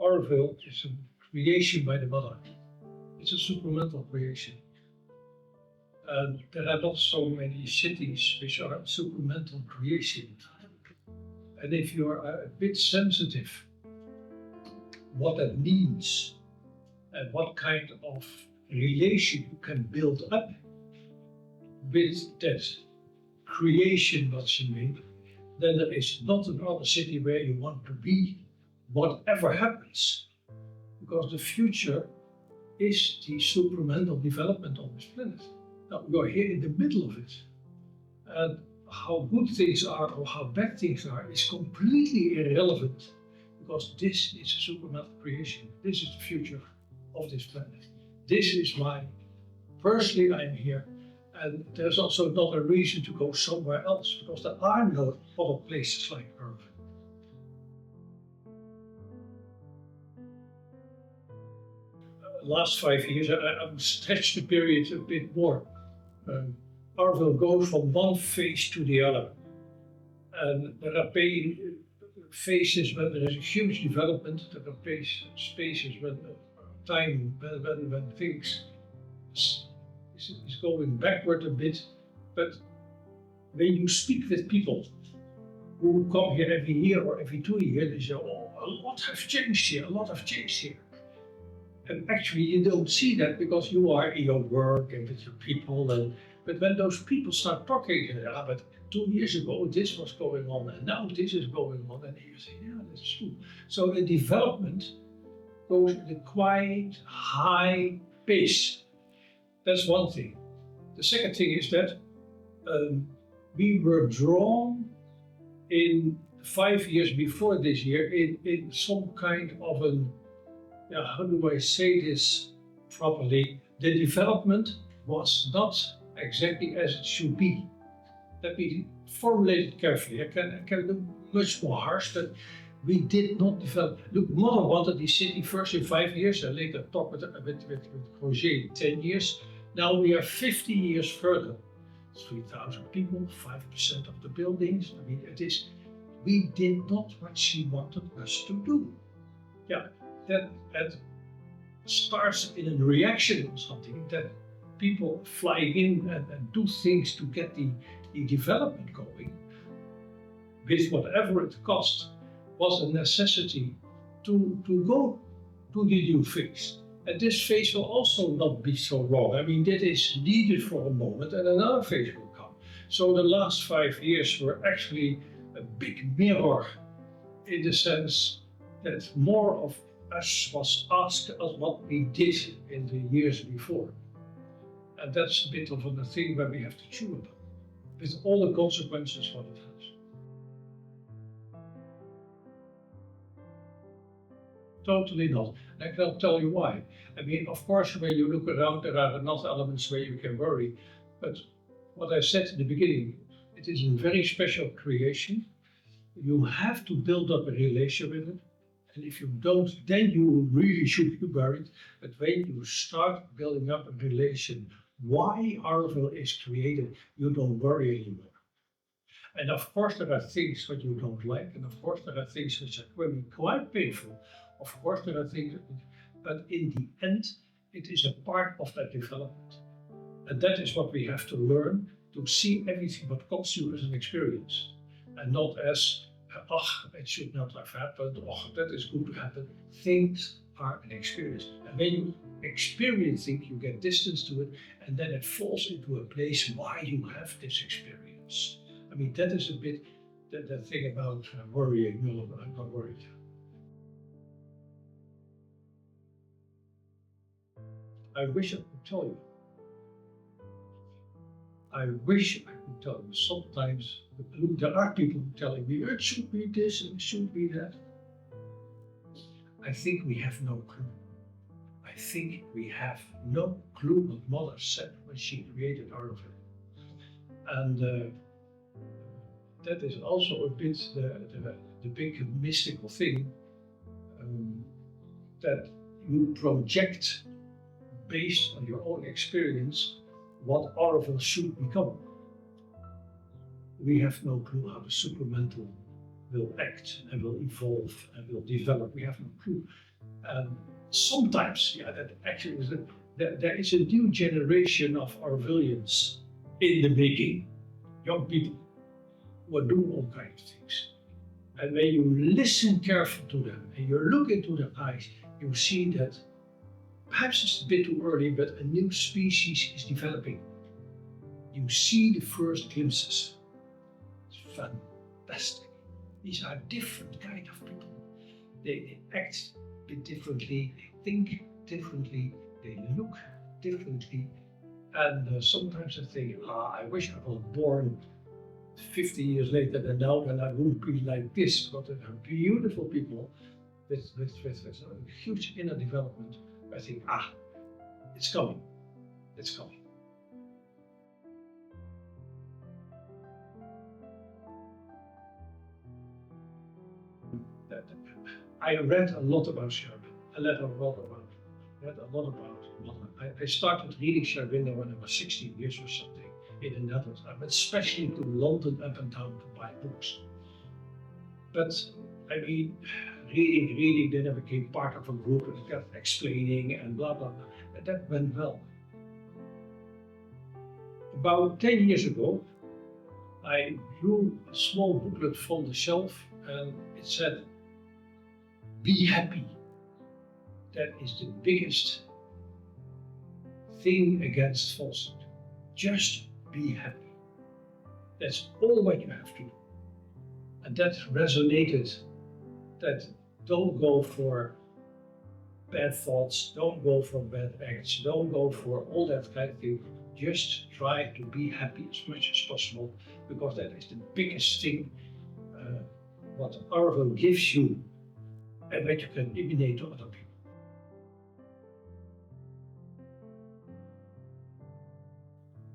Auroville is a creation by the mother. It's a supramental creation. And there are not so many cities which are supramental creation. And if you are a bit sensitive what that means and what kind of relation you can build up with that creation what she made, then there is not another city where you want to be, whatever happens. Because the future is the supramental development on this planet. Now, you're here in the middle of it. And how good things are or how bad things are is completely irrelevant, because this is a supramental creation. This is the future of this planet. This is why, personally, I'm here. And there's also not a reason to go somewhere else, because there are no other places like Earth. Last 5 years, I would stretch the period a bit more. Auroville goes from one phase to the other. And there are phases when there is a huge development, there are spaces when when things is going backward a bit. But when you speak with people who come here every year or every 2 years, they say, oh, a lot has changed here, a lot has changed here. And actually you don't see that because you are in your work and with your people. But when those people start talking, but 2 years ago this was going on and now this is going on, and you say, yeah, that's true. So the development goes at a quite high pace. That's one thing. The second thing is that we were drawn in 5 years before this year in some kind of an, how do I say this properly? The development was not exactly as it should be. Let me formulate it carefully. I can be much more harsh, but we did not develop. Look, Mother wanted the city first in 5 years, and later talked with Roger in 10 years. Now we are 50 years further. 3,000 people, 5% of the buildings. I mean, we did not what she wanted us to do. Yeah, that starts in a reaction on something, that people fly in and do things to get the development going, with whatever it cost, was a necessity to go to the new phase. And this phase will also not be so long. I mean, that is needed for a moment and another phase will come. So the last 5 years were actually a big mirror, in the sense that more of us was asked as what we did in the years before. And that's a bit of a thing where we have to chew upon, with all the consequences what it has. Totally not. And I can tell you why. I mean, of course, when you look around, there are enough elements where you can worry. But what I said in the beginning, it is a very special creation. You have to build up a relation with it. And if you don't, then you really should be worried. But when you start building up a relation, why Auroville is created, you don't worry anymore. And of course there are things that you don't like, and of course there are things which are quite painful. Of course there are things, but in the end, it is a part of that development. And that is what we have to learn, to see everything what comes to you as an experience, and not as, it should not have happened, that is good to happen. Things are an experience. And when you experience things, you get distance to it, and then it falls into a place why you have this experience. I mean, that is a bit the thing about worrying. No, I'm not worried. I wish I could tell you. I wish I could tell you. Sometimes there are people telling me it should be this and it should be that. I think we have no clue. I think we have no clue what Mother said when she created Auroville. And that is also a bit the big mystical thing, that you project based on your own experience what Auroville should become. We have no clue how the supramental will act and will evolve and will develop. We have no clue. And sometimes, yeah, that actually is there is a new generation of Aurovilians in the making, young people who are doing all kinds of things. And when you listen carefully to them and you look into their eyes, you see that perhaps it's a bit too early, but a new species is developing. You see the first glimpses. It's fantastic. These are different kind of people. They act a bit differently, they think differently, they look differently. And sometimes I think, I wish I was born 50 years later than now, then I wouldn't be like this. But they are beautiful people with a huge inner development. I think, it's coming. It's coming. I read a lot about Sherwin. I read a lot about I started reading Aurobindo when I was 16 years or something in the Netherlands. I went especially to London up and down to buy books. But I mean, reading, then I became part of a group and got explaining and blah blah blah. And that went well. About 10 years ago, I drew a small booklet from the shelf and it said, "Be happy." That is the biggest thing against falsehood. Just be happy. That's all what you have to do. And that resonated. That don't go for bad thoughts, don't go for bad acts, don't go for all that kind of thing. Just try to be happy as much as possible, because that is the biggest thing what Auroville gives you and that you can emanate to other people.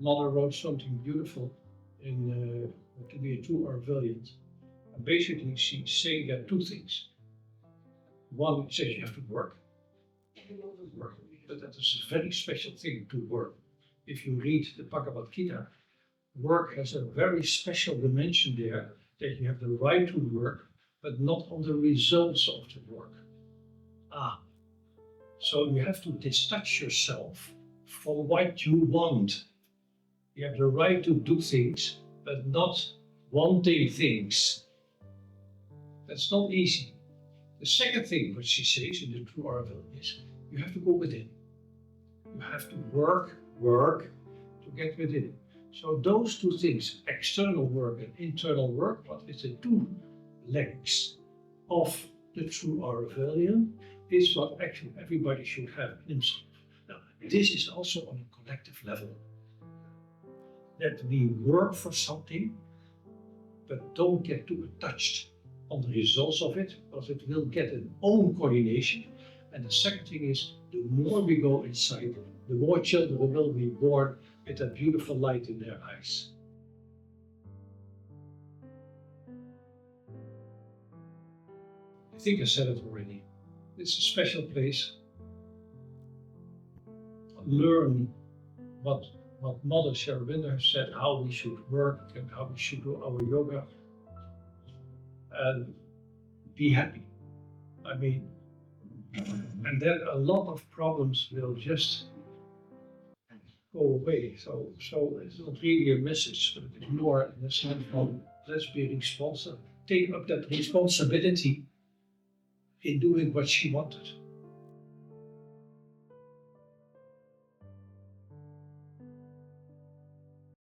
Mother wrote something beautiful in To Be a True Aurovilian. And basically, she's saying there are two things. One says you have to work, but that is a very special thing to work. If you read the Bhagavad Gita, work has a very special dimension there, that you have the right to work, but not on the results of the work. So you have to detach yourself from what you want. You have the right to do things, but not wanting things. That's not easy. The second thing which she says in the True Aurovilian is, you have to go within. You have to work to get within. So those two things, external work and internal work, what is the two legs of the True Aurovilian, is what actually everybody should have in himself. Now, this is also on a collective level. That we work for something, but don't get too attached on the results of it, because it will get an own coordination. And the second thing is, the more we go inside, the more children will be born with that beautiful light in their eyes. I think I said it already. It's a special place. Learn what Mother Aurobindo has said, how we should work and how we should do our yoga. And be happy. I mean, and then a lot of problems will just go away. So it's not really a message, but it's more in the sense of, let's be responsible, take up that responsibility in doing what she wanted.